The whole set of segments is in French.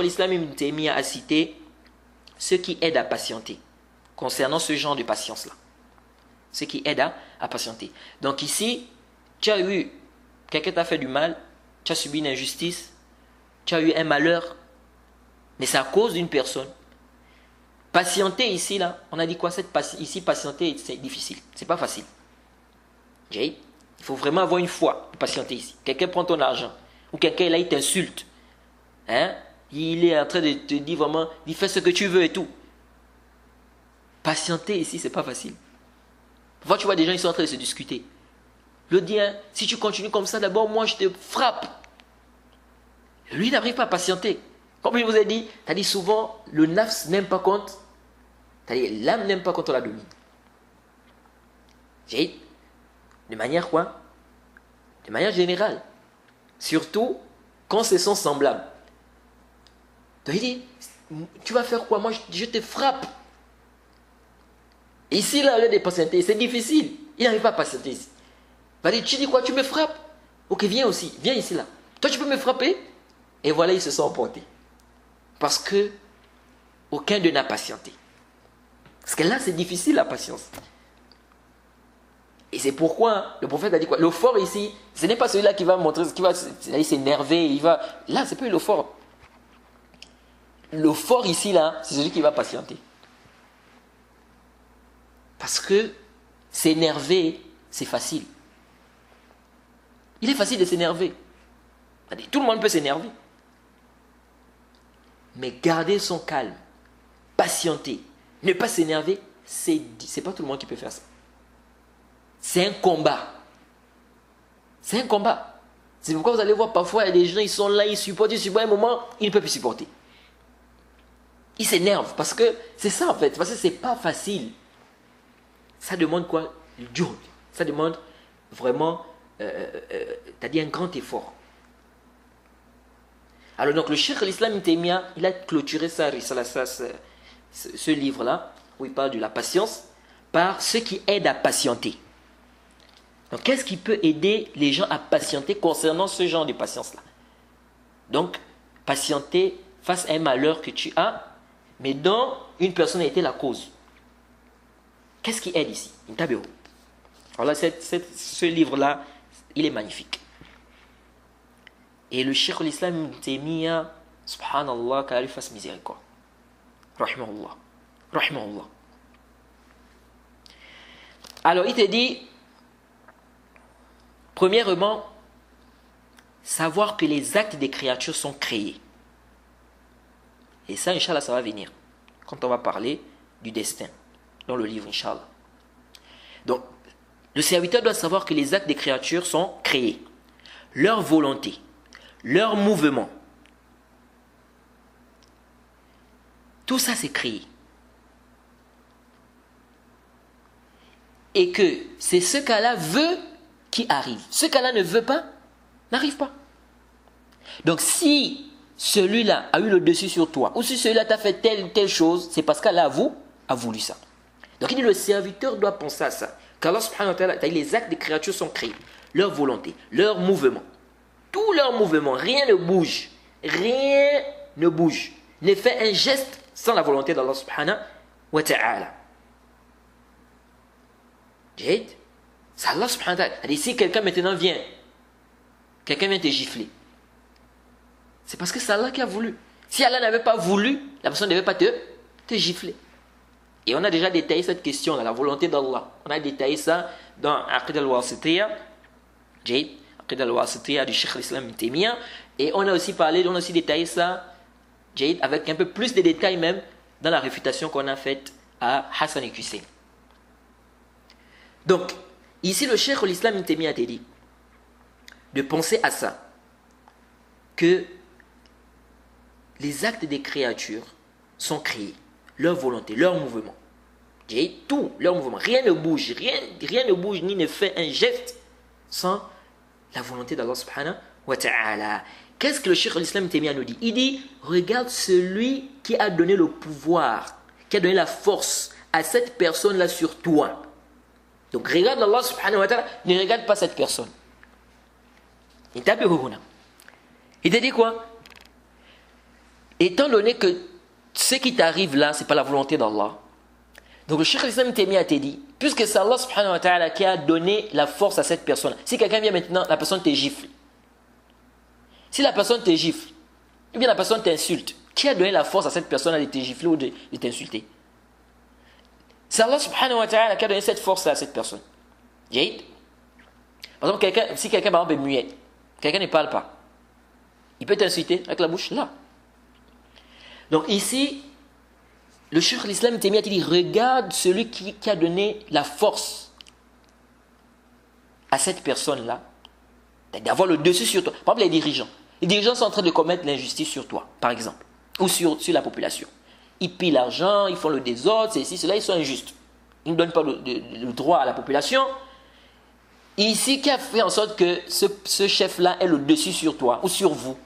l'islam Ibn Taymiyyah a cité ce qui aide à patienter concernant ce genre de patience-là. Ce qui aide à patienter. Donc ici, tu as eu, quelqu'un t'a fait du mal, tu as subi une injustice, tu as eu un malheur, mais c'est à cause d'une personne. Patienter ici, là, on a dit quoi? Ici, patienter, c'est difficile, c'est pas facile. Il faut vraiment avoir une foi pour patienter ici. Quelqu'un prend ton argent, ou quelqu'un là, il t'insulte. Hein? Il est en train de te dire vraiment, il fait ce que tu veux et tout. Patienter ici, c'est pas facile. Parfois, tu vois des gens, ils sont en train de se discuter. Le dit, hein, si tu continues comme ça, d'abord, moi, je te frappe. Lui, il n'arrive pas à patienter. Comme je vous ai dit, c'est-à-dire souvent, le nafs n'aime pas quand, c'est-à-dire l'âme n'aime pas quand on la domine. De manière quoi? De manière générale. Surtout quand ce sont semblables. Donc il dit, tu vas faire quoi? Moi, je te frappe. Ici, là, le de patienter, c'est difficile. Il n'arrive pas à patienter ici. Il va dire, tu dis quoi? Tu me frappes? Ok, viens aussi. Viens ici, là. Toi, tu peux me frapper? Et voilà, ils se sont emportés. Parce que aucun d'eux n'a patienté. Parce que là, c'est difficile, la patience. Et c'est pourquoi le prophète a dit quoi? Le fort ici, ce n'est pas celui-là qui va montrer, qui va s'énerver, il va... Là, c'est pas le fort. Le fort ici, là, c'est celui qui va patienter. Parce que s'énerver, c'est facile. Il est facile de s'énerver. Tout le monde peut s'énerver. Mais garder son calme, patienter, ne pas s'énerver, c'est pas tout le monde qui peut faire ça. C'est un combat. C'est un combat. C'est pourquoi vous allez voir parfois, il y a des gens, ils sont là, ils supportent, à un moment, ils ne peuvent plus supporter. Ils s'énervent parce que c'est ça en fait, parce que c'est pas facile. Ça demande quoi? Du job. Ça demande vraiment, c'est-à-dire un grand effort. Alors donc le Cheikh l'Islam Ibn Taymiyyah, il a clôturé ce livre-là, où il parle de la patience, par ce qui aide à patienter. Donc qu'est-ce qui peut aider les gens à patienter concernant ce genre de patience-là? Donc, patienter face à un malheur que tu as, mais dont une personne a été la cause. Qu'est-ce qui aide ici? Alors là, ce livre-là, il est magnifique. Et le Cheikh l'Islam Ibn Taymiyyah, subhanallah, qu'Allah lui fasse miséricorde. Rahimahullah. Rahimahullah. Alors, il te dit, premièrement, savoir que les actes des créatures sont créés. Et ça, Inch'Allah, ça va venir. Quand on va parler du destin. Dans le livre, Inch'Allah. Donc, le serviteur doit savoir que les actes des créatures sont créés. Leur volonté, leur mouvement. Tout ça, c'est créé. Et que c'est ce qu'Allah veut qui arrive. Ce qu'Allah ne veut pas, n'arrive pas. Donc, si celui-là a eu le dessus sur toi, ou si celui-là t'a fait telle chose, c'est parce qu'Allah a voulu ça. Donc, il dit le serviteur doit penser à ça. Qu'Allah subhanahu wa ta'ala, les actes des créatures sont créés. Leur volonté, leur mouvement. Tout leur mouvement, rien ne bouge. Rien ne bouge. Ne fait un geste sans la volonté d'Allah subhanahu wa ta'ala. C'est Allah subhanahu wa ta'ala. Si quelqu'un maintenant vient, quelqu'un vient te gifler, c'est parce que c'est Allah qui a voulu. Si Allah n'avait pas voulu, la personne ne devait pas te gifler. Et on a déjà détaillé cette question, la volonté d'Allah. On a détaillé ça dans Aqid al-Wasitiyya, Aqid al-Wasitiyya du Cheikh l'Islam Ibn Taymiyyah. Et on a aussi détaillé ça avec un peu plus de détails même dans la réfutation qu'on a faite à Hassan et Hussein. Donc, ici le Cheikh l'Islam Ibn Taymiyyah a dit de penser à ça, que les actes des créatures sont créés, leur volonté, leur mouvement. Tout, leur mouvement. Rien ne bouge, rien ne bouge ni ne fait un geste sans la volonté d'Allah subhanahu wa ta'ala. Qu'est-ce que le Cheikh l'Islam Ibn Taymiyyah nous dit? Il dit, regarde celui qui a donné le pouvoir, qui a donné la force à cette personne-là sur toi. Donc regarde Allah subhanahu wa ta'ala, ne regarde pas cette personne. Il te dit quoi? étant donné que ce qui t'arrive là, ce n'est pas la volonté d'Allah, donc le Cheikh al-Islam Taymiyya t'a dit, puisque c'est Allah subhanahu wa ta'ala qui a donné la force à cette personne, si quelqu'un vient maintenant, la personne te gifle. Si la personne te gifle, ou bien la personne t'insulte, qui a donné la force à cette personne de te gifler ou de t'insulter? C'est Allah subhanahu wa ta'ala qui a donné cette force à cette personne. Jade. Par exemple, si quelqu'un par exemple est muet, quelqu'un ne parle pas, il peut t'insulter avec la bouche là. Donc ici, le Cheikh l'Islam Taymiyya dit, regarde celui qui a donné la force à cette personne-là, d'avoir le dessus sur toi. Par exemple, les dirigeants. Les dirigeants sont en train de commettre l'injustice sur toi, par exemple, ou sur la population. Ils pillent l'argent, ils font le désordre, c'est ici, cela, ils sont injustes. Ils ne donnent pas le droit à la population. Ici, qui a fait en sorte que ce chef-là ait le dessus sur toi, ou sur vous,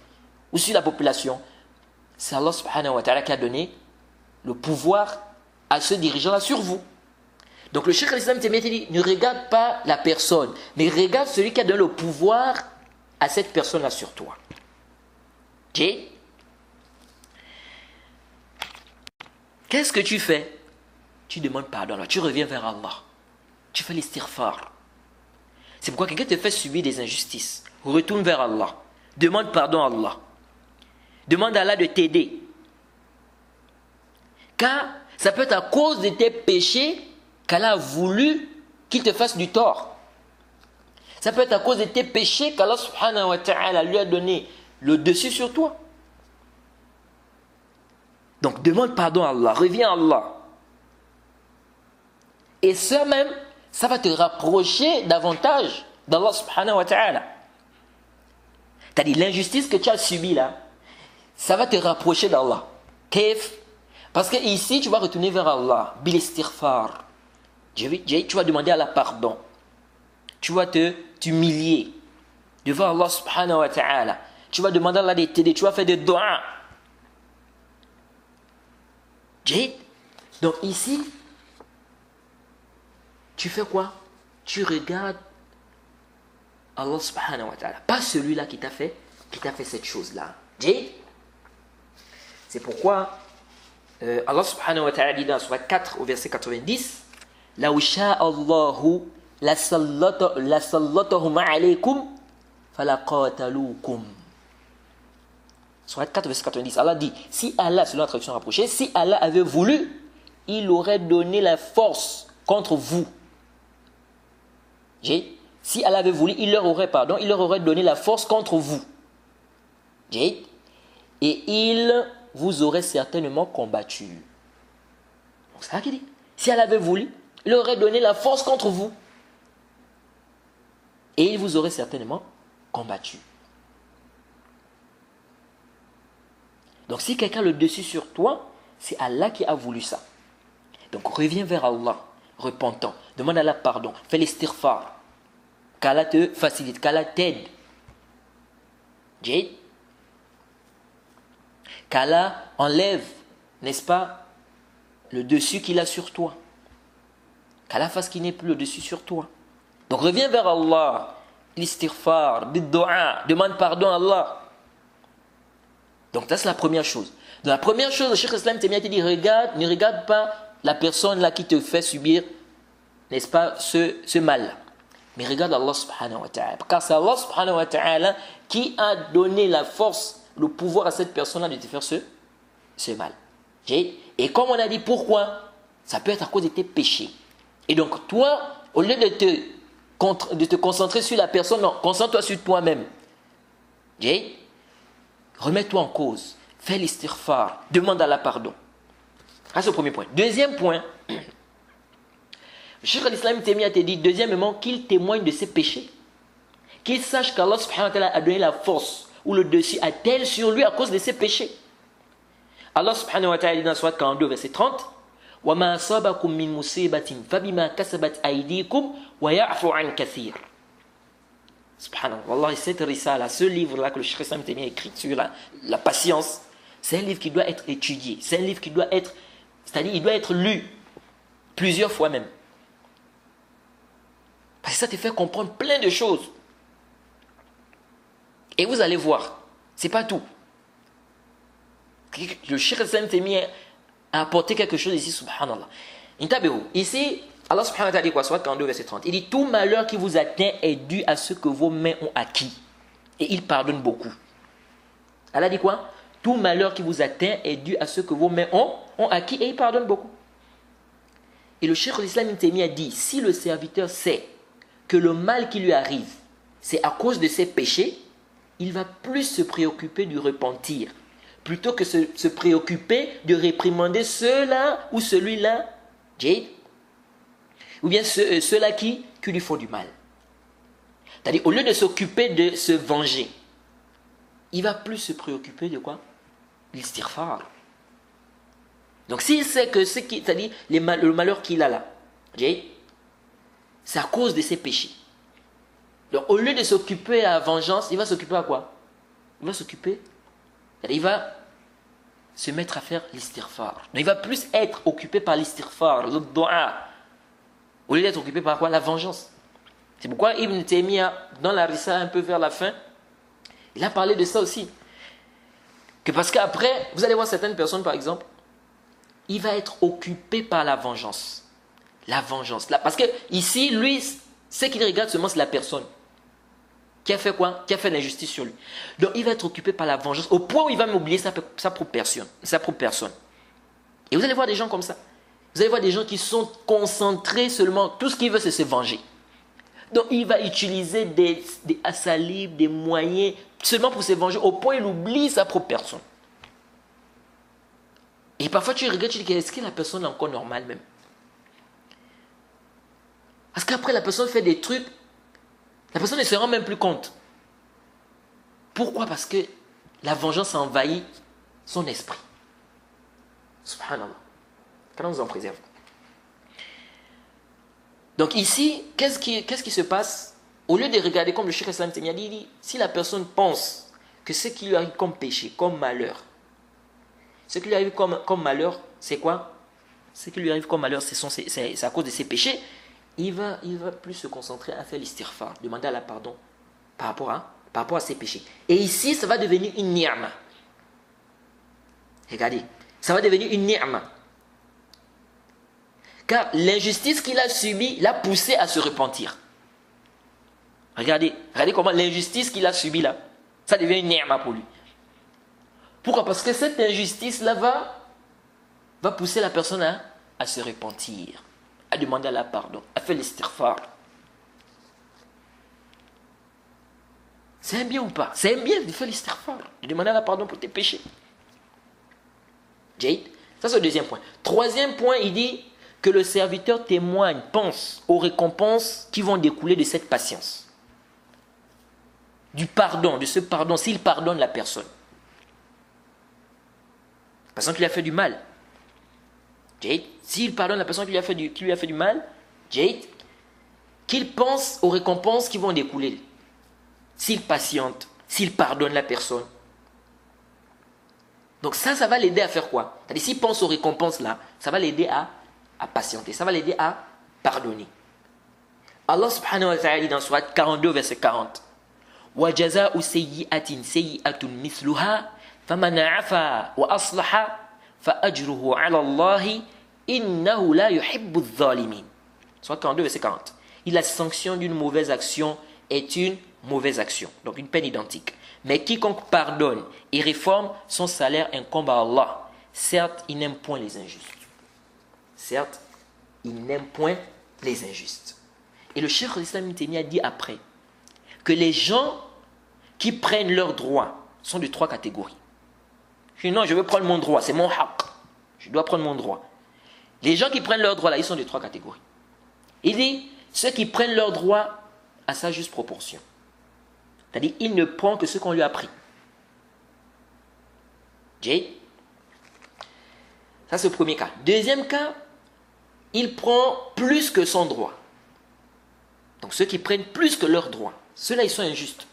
ou sur la population? C'est Allah subhanahu wa ta'ala qui a donné le pouvoir à ce dirigeant-là sur vous. Donc le Cheikh al-Islam Taymiyya dit, ne regarde pas la personne, mais regarde celui qui a donné le pouvoir à cette personne-là sur toi. Ok? Qu'est-ce que tu fais? Tu demandes pardon, tu reviens vers Allah. Tu fais l'istighfar. C'est pourquoi quelqu'un te fait subir des injustices. Retourne vers Allah. Demande pardon à Allah. Demande à Allah de t'aider. Car ça peut être à cause de tes péchés qu'Allah a voulu qu'il te fasse du tort. Ça peut être à cause de tes péchés qu'Allah subhanahu wa ta'ala lui a donné le dessus sur toi. Donc demande pardon à Allah, reviens à Allah. Et ça même, ça va te rapprocher davantage d'Allah subhanahu wa ta'ala. C'est-à-dire l'injustice que tu as subie là, ça va te rapprocher d'Allah. Kef. Parce que ici, tu vas retourner vers Allah. Bil istighfar. Tu vas demander à Allah pardon. Tu vas t'humilier devant Allah subhanahu wa ta'ala. Tu vas demander à Allah de t'aider. Tu vas faire des doigts. Donc ici, tu fais quoi? Tu regardes Allah subhanahu wa ta'ala. Pas celui-là qui t'a fait cette chose-là. C'est pourquoi Allah subhanahu wa ta'ala dit dans Surah 4 au verset 90, La usha Allahu la sallatahum alaykum falaqatalukum. Surah 4 verset 90, Allah dit, si Allah, selon la traduction rapprochée, si Allah avait voulu, il aurait donné la force contre vous. Si Allah avait voulu, il leur aurait donné la force contre vous. Et il vous aurait certainement combattu. Donc c'est ça qu'il dit. Si Allah avait voulu, il aurait donné la force contre vous. Et il vous aurait certainement combattu. Donc si quelqu'un a le dessus sur toi, c'est Allah qui a voulu ça. Donc reviens vers Allah, repentant. Demande à Allah pardon. Fais l'istighfar. Qu'Allah te facilite, qu'Allah t'aide. Qu'Allah enlève, n'est-ce pas, le dessus qu'il a sur toi. Qu'Allah fasse qu'il n'ait plus le dessus sur toi. Donc reviens vers Allah. L'istighfar, bid-du'a, demande pardon à Allah. Donc ça c'est la première chose. Donc, la première chose, le Cheikh Islam Taymiyya te dit, ne regarde pas la personne là qui te fait subir, n'est-ce pas, ce mal. Mais regarde Allah subhanahu wa ta'ala. Car c'est Allah subhanahu wa ta'ala qui a donné la force, le pouvoir à cette personne-là de te faire ce mal. Et comme on a dit, pourquoi? Ça peut être à cause de tes péchés. Et donc toi, au lieu de te concentrer sur la personne, non, concentre-toi sur toi-même. Remets-toi en cause. Fais l'istighfar. Demande à Allah pardon. C'est le premier point. Deuxième point, le Cheikh al-Islam Taymiyya te dit, deuxièmement, qu'il témoigne de ses péchés. Qu'il sache qu'Allah subhanahu wa ta'ala a donné la force ou le dessus à tel sur lui à cause de ses péchés. Allah subhanahu wa ta'ala dit dans Surah 42, verset 30, وَمَا صَابَكُم مِّن مُّصِيبَةٍ فَبِمَا كَسَبَتْ أَيْدِيكُمْ وَيَعْفُو عَنْ كَثِيرٍ. Subhanallah, Wallah, cette risala, ce livre-là que le Cheikh al-Islam Taymiyya a écrit sur la patience, c'est un livre qui doit être étudié. C'est un livre qui doit être, c'est-à-dire il doit être lu plusieurs fois même. Parce que ça te fait comprendre plein de choses. Et vous allez voir, c'est pas tout. Le Cheikh Islam Taymiyyah a apporté quelque chose ici, subhanallah. Ici, Allah subhanahu wa ta'ala dit quoi? Soit 42, verset 30. Il dit, tout malheur qui vous atteint est dû à ce que vos mains ont acquis. Et il pardonne beaucoup. Allah dit quoi? Tout malheur qui vous atteint est dû à ce que vos mains ont acquis et il pardonne beaucoup. Et le Cheikh l'Islam Taymiyyah dit, si le serviteur sait que le mal qui lui arrive, c'est à cause de ses péchés, il va plus se préoccuper du repentir, plutôt que se préoccuper de réprimander ceux-là ou celui-là, Jade, ou bien ceux-là qui lui font du mal. C'est-à-dire, au lieu de s'occuper de se venger, il va plus se préoccuper de quoi? L'istighfar. Donc s'il sait que c'est-à-dire le malheur qu'il a là, c'est à cause de ses péchés. Donc au lieu de s'occuper à la vengeance, il va s'occuper à quoi? Il va se mettre à faire l'istighfar. Donc il va plus être occupé par l'istighfar, le dua, au lieu d'être occupé par quoi? La vengeance. C'est pourquoi Ibn Taymiyyah, dans la Risala un peu vers la fin, il a parlé de ça aussi. Que parce qu'après, vous allez voir certaines personnes par exemple, il va être occupé par la vengeance. La vengeance. Là, parce que ici, lui, ce qu'il regarde seulement, c'est la personne. Qui a fait quoi? Qui a fait l'injustice sur lui. Donc il va être occupé par la vengeance, au point où il va m'oublier sa propre personne. Et vous allez voir des gens comme ça. Vous allez voir des gens qui sont concentrés seulement, tout ce qu'ils veulent, c'est se venger. Donc il va utiliser des assalibs, des moyens, seulement pour se venger, au point où il oublie sa propre personne. Et parfois tu regardes, tu te dis, est-ce que la personne est encore normale même? Parce qu'après la personne fait des trucs, la personne ne se rend même plus compte. Pourquoi? Parce que la vengeance a envahi son esprit. Subhanallah. Qu'Allah nous en préserve. Donc ici, qu'est-ce qui se passe? Au lieu de regarder comme le Cheikh Islam Taymiyyah dit, si la personne pense que ce qui lui arrive comme péché, comme malheur, ce qui lui arrive comme malheur, c'est quoi? Ce qui lui arrive comme malheur, c'est à cause de ses péchés. Il va plus se concentrer à faire l'istighfar, demander à la pardon par rapport à ses péchés. Et ici, ça va devenir une ni'ma. Regardez, ça va devenir une ni'ma. Car l'injustice qu'il a subie l'a poussé à se repentir. Regardez comment l'injustice qu'il a subie là, ça devient une ni'ma pour lui. Pourquoi? Parce que cette injustice-là va pousser la personne à se repentir, à demander la pardon, à faire l'istighfar. C'est un bien ou pas? C'est un bien de faire l'istighfar, de demander la pardon pour tes péchés. Jade, ça c'est le deuxième point. Troisième point, il dit que le serviteur témoigne, pense aux récompenses qui vont découler de cette patience. Du pardon, de ce pardon, s'il pardonne la personne. La personne qui lui a fait du mal. Jade, s'il pardonne la personne qui lui a fait du mal, Jade, qu'il pense aux récompenses qui vont découler. S'il patiente, s'il pardonne la personne. Donc ça va l'aider à faire quoi? C'est-à-dire s'il pense aux récompenses là, ça va l'aider à patienter, ça va l'aider à pardonner. Allah subhanahu wa ta'ala dit dans Surat 42 verset 40, وَجَزَاءُ سَيِّئَةٍ سَيِّئَةٌ مِثْلُهَا فَمَنْ عَفَا وَأَصْلَحَ فَأَجْرُهُ عَلَى اللَّهِ إِنَّهُ لَا يُحِبُّ الظَّالِمِينَ. Surat 42 verset 40. Et la sanction d'une mauvaise action est une mauvaise action, donc une peine identique. Mais quiconque pardonne et réforme, son salaire incombe à Allah. Certes, il n'aime point les injustes. Certes, il n'aime point les injustes. Et le Cheikh l'Islam Ibn Taymiyyah dit après que les gens qui prennent leurs droits sont de trois catégories. Je dis non, je veux prendre mon droit, c'est mon haq. Je dois prendre mon droit. Les gens qui prennent leurs droits là, ils sont de trois catégories. Il dit ceux qui prennent leurs droits à sa juste proportion. C'est-à-dire, il ne prend que ce qu'on lui a pris. Jade. Ça, c'est le premier cas. Deuxième cas, il prend plus que son droit. Donc, ceux qui prennent plus que leur droit, ceux-là, ils sont injustes.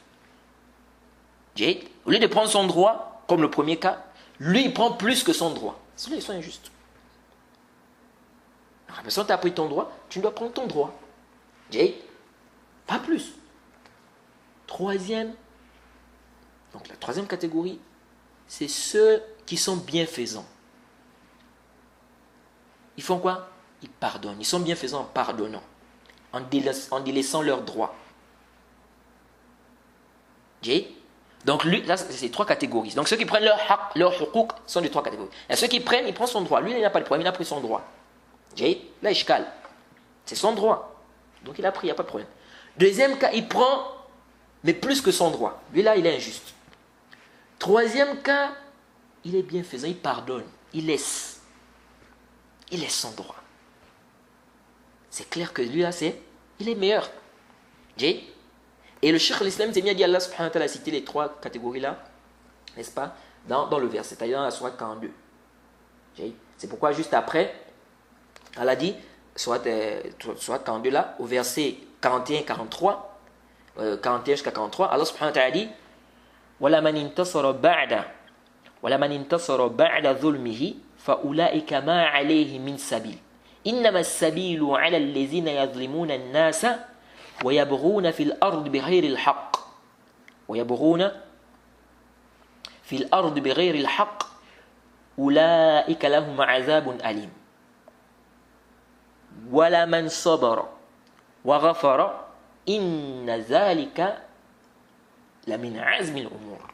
Jade. Au lieu de prendre son droit, comme le premier cas, lui, il prend plus que son droit. Ceux-là, ils sont injustes. Alors, la personne t'a pris ton droit, tu dois prendre ton droit. Jade. Pas plus. Troisième, donc la troisième catégorie, c'est ceux qui sont bienfaisants, ils font quoi? Ils pardonnent. Ils sont bienfaisants en pardonnant, en délaissant leurs droits. Donc, lui, là, c'est trois catégories. Donc, ceux qui prennent leur hukuk sont de trois catégories. Il y a ceux qui prennent, ils prennent son droit. Lui, il n'a pas de problème, il a pris son droit. Là, ishkal. C'est son droit. Donc, il a pris, il n'y a pas de problème. Deuxième cas, il prend, mais plus que son droit. Lui, là, il est injuste. Troisième cas, il est bienfaisant, il pardonne, il laisse. Il laisse son droit. C'est clair que lui, là, il est meilleur. Et le Cheikh l'Islam Taymiyyah dit, Allah subhanahu wa ta'ala a cité les trois catégories-là, n'est-ce pas, dans le verset, c'est-à-dire dans la sourate 42. C'est pourquoi juste après, Allah dit, sourate 42 là, au verset 41 43, 41 jusqu'à 43, Allah subhanahu wa ta'ala dit, وَلَمَنْ انتصر بعد ظلمه فأولئك ما عليه من سبيل إنما السبيل على الذين يظلمون الناس ويبغون في الأرض بغير الحق أولئك لهم عذاب أليم ولمن صبر وغفر إن ذلك لمن عزم الأمور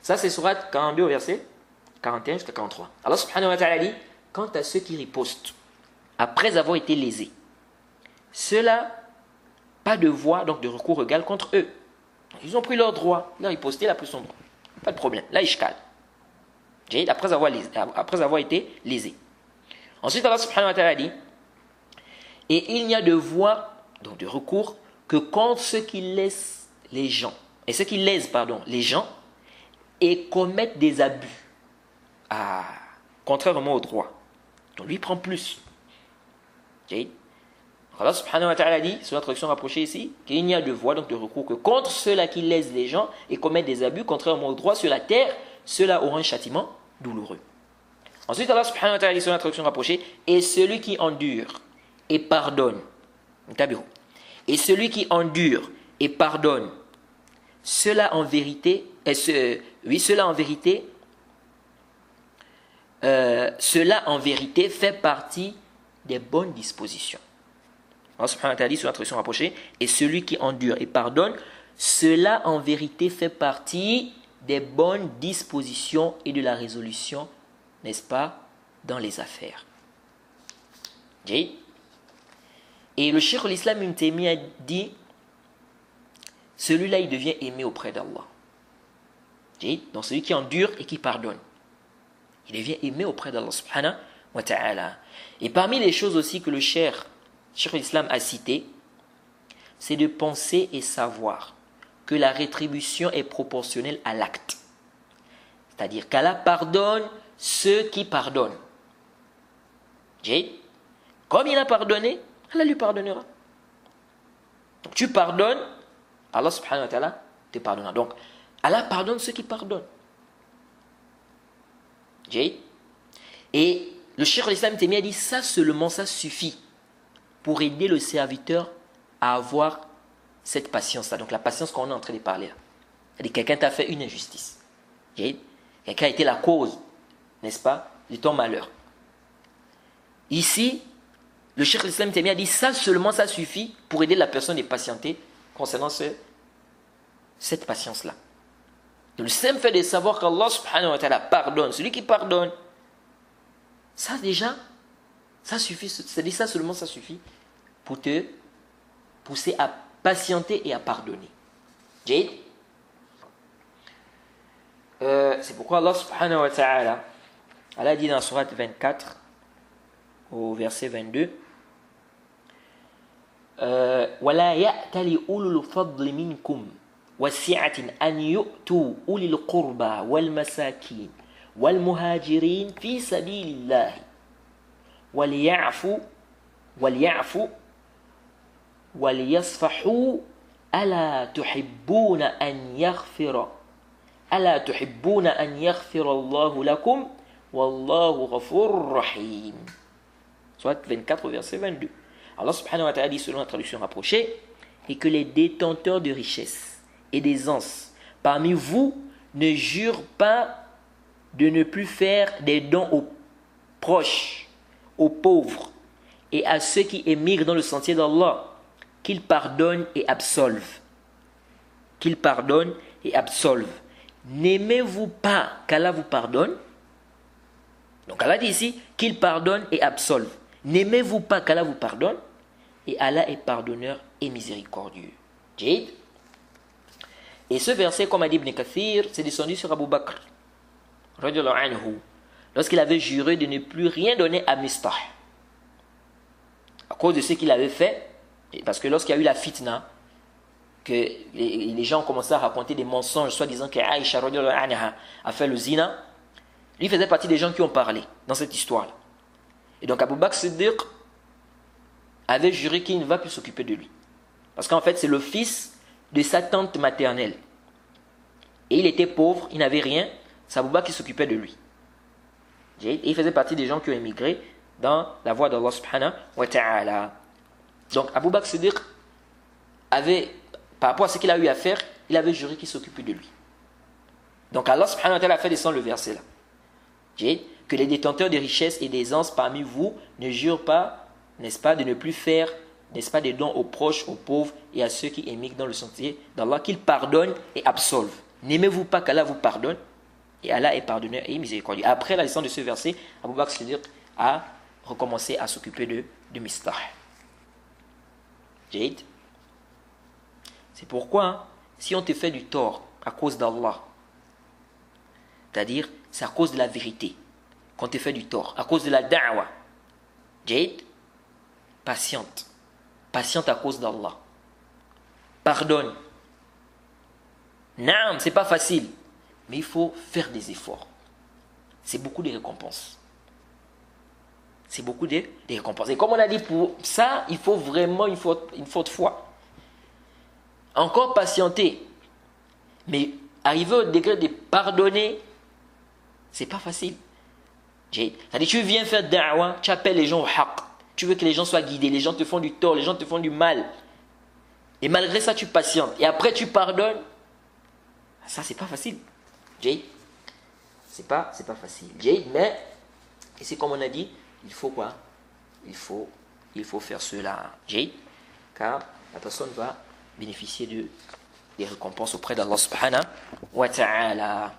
Ça, c'est surat 42, verset 41 jusqu'à 43. Allah subhanahu wa ta'ala dit, quant à ceux qui ripostent, après avoir été lésés, ceux-là, pas de voie, donc de recours égal contre eux. Ils ont pris leur droit, ils ont riposté, il a pris son droit. Pas de problème, là, ishkal. Après avoir été lésés. Ensuite, Allah subhanahu wa ta'ala dit, et il n'y a de voie, donc de recours, que contre ceux qui laissent les gens, et ceux qui lèsent, les gens, et commettent des abus. Contrairement au droit. Donc lui, il prend plus. Allah subhanahu wa ta'ala dit, sur la traduction rapprochée ici, qu'il n'y a de voie, donc de recours, que contre ceux-là qui lèsent les gens et commettent des abus, contrairement au droit sur la terre, ceux-là auront un châtiment douloureux. Ensuite, Allah subhanahu wa ta'ala dit, sur la traduction rapprochée, et celui qui endure et pardonne, et celui qui endure et pardonne, cela en vérité fait partie des bonnes dispositions. Allah subhanahu wa ta'ala dit sur la traduction rapprochée, et celui qui endure et pardonne, cela en vérité fait partie des bonnes dispositions et de la résolution, n'est-ce pas, dans les affaires. Et le Cheikh l'Islam Ibn Taymiyyah dit, celui-là, il devient aimé auprès d'Allah. Donc celui qui endure et qui pardonne, il devient aimé auprès d'Allah subhanahu wa ta'ala. Et parmi les choses aussi que le Cheikh l'Islam a cité, c'est de penser et savoir que la rétribution est proportionnelle à l'acte. C'est-à-dire qu'Allah pardonne ceux qui pardonnent. Comme il a pardonné, Allah lui pardonnera. Donc tu pardonnes, Allah subhanahu wa ta'ala te pardonnera. Donc Allah pardonne ceux qui pardonnent. Et le Cheikh l'Islam Taymiyyah dit, ça seulement, ça suffit pour aider le serviteur à avoir cette patience-là. Donc la patience qu'on est en train de parler là. C'est-à-dire quelqu'un t'a fait une injustice. Quelqu'un a été la cause, n'est-ce pas, de ton malheur. Ici, le Cheikh l'Islam Taymiyyah dit, ça seulement, ça suffit pour aider la personne à patienter concernant cette patience-là. Le simple fait de savoir qu'Allah subhanahu wa ta'ala pardonne, celui qui pardonne, ça déjà, ça suffit, c'est-à-dire ça seulement, ça suffit pour te pousser à patienter et à pardonner. C'est pourquoi Allah subhanahu wa ta'ala, Allah dit dans Surat 24, au verset 22, وَلَا يَأْتَلِ أُولُو الْفَضْلِ مِنْكُمْ وَسِعَةٍ أَنْ يُؤْتُوا أُولِي الْقُرْبَى وَالْمَسَاكِينَ وَالْمُهَاجِرِينَ فِي سَبِيلِ اللَّهِ وَلْيَعْفُوا وَلْيَصْفَحُوا أَلَا تُحِبُّونَ أَنْ يَغْفِرَ اللَّهُ لَكُمْ وَاللَّهُ غَفُورٌ رَحِيمٌ. Soit 24 verset 22. Allah subhanahu wa ta'ala dit selon la traduction rapprochée, et que les détenteurs de richesses et d'aisance parmi vous ne jurent pas de ne plus faire des dons aux proches, aux pauvres et à ceux qui émigrent dans le sentier d'Allah, qu'ils pardonnent et absolvent. Qu'ils pardonnent et absolvent. N'aimez-vous pas qu'Allah vous pardonne? Donc Allah dit ici qu'il pardonne et absolve. N'aimez-vous pas qu'Allah vous pardonne? Et Allah est pardonneur et miséricordieux. Jade. Et ce verset, comme a dit Ibn Kathir, c'est descendu sur Abu Bakr, radiyallahu anhu, lorsqu'il avait juré de ne plus rien donner à Mistah, à cause de ce qu'il avait fait. Parce que lorsqu'il y a eu la fitna, que les gens ont commencé à raconter des mensonges, soit disant que Aïcha radiyallahu anha a fait le zina, lui faisait partie des gens qui ont parlé dans cette histoire-là. Et donc Abu Bakr Siddiq avait juré qu'il ne va plus s'occuper de lui. Parce qu'en fait, c'est le fils de sa tante maternelle. Et il était pauvre, il n'avait rien, c'est Abu Bakr qui s'occupait de lui. Et il faisait partie des gens qui ont émigré dans la voie d'Allah subhanahu wa ta'ala. Donc Abu Bakr Siddiq avait, par rapport à ce qu'il a eu à faire, il avait juré qu'il s'occupait de lui. Donc Allah subhanahu wa ta'ala a fait descendre le verset là. Que les détenteurs de richesses et d'aisance parmi vous ne jurent pas, n'est-ce pas, de ne plus faire, n'est-ce pas, des dons aux proches, aux pauvres et à ceux qui émigrent dans le sentier d'Allah, qu'ils pardonnent et absolvent. N'aimez-vous pas qu'Allah vous pardonne? Et Allah est pardonneur et miséricordieux. Après la descente de ce verset, Abu Bakr Siddiq a recommencé à s'occuper de Mistah. Jade. C'est pourquoi, si on te fait du tort à cause d'Allah, c'est-à-dire, c'est à cause de la vérité qu'on te fait du tort, à cause de la da'wa. Jade, patiente. Patiente à cause d'Allah. Pardonne. Naam, c'est pas facile, mais il faut faire des efforts. C'est beaucoup de récompenses. C'est beaucoup de récompenses. Et comme on a dit, pour ça, il faut vraiment une forte foi. Encore patienter. Mais arriver au degré de pardonner, c'est pas facile. C'est-à-dire, tu viens faire da'wa, tu appelles les gens au haqq. Tu veux que les gens soient guidés, les gens te font du tort, les gens te font du mal. Et malgré ça, tu patientes. Et après, tu pardonnes. Ça, c'est pas facile. C'est pas facile. Mais, et c'est comme on a dit, il faut quoi? Il faut faire cela. Car la personne va bénéficier des récompenses auprès d'Allah subhanahu wa ta'ala.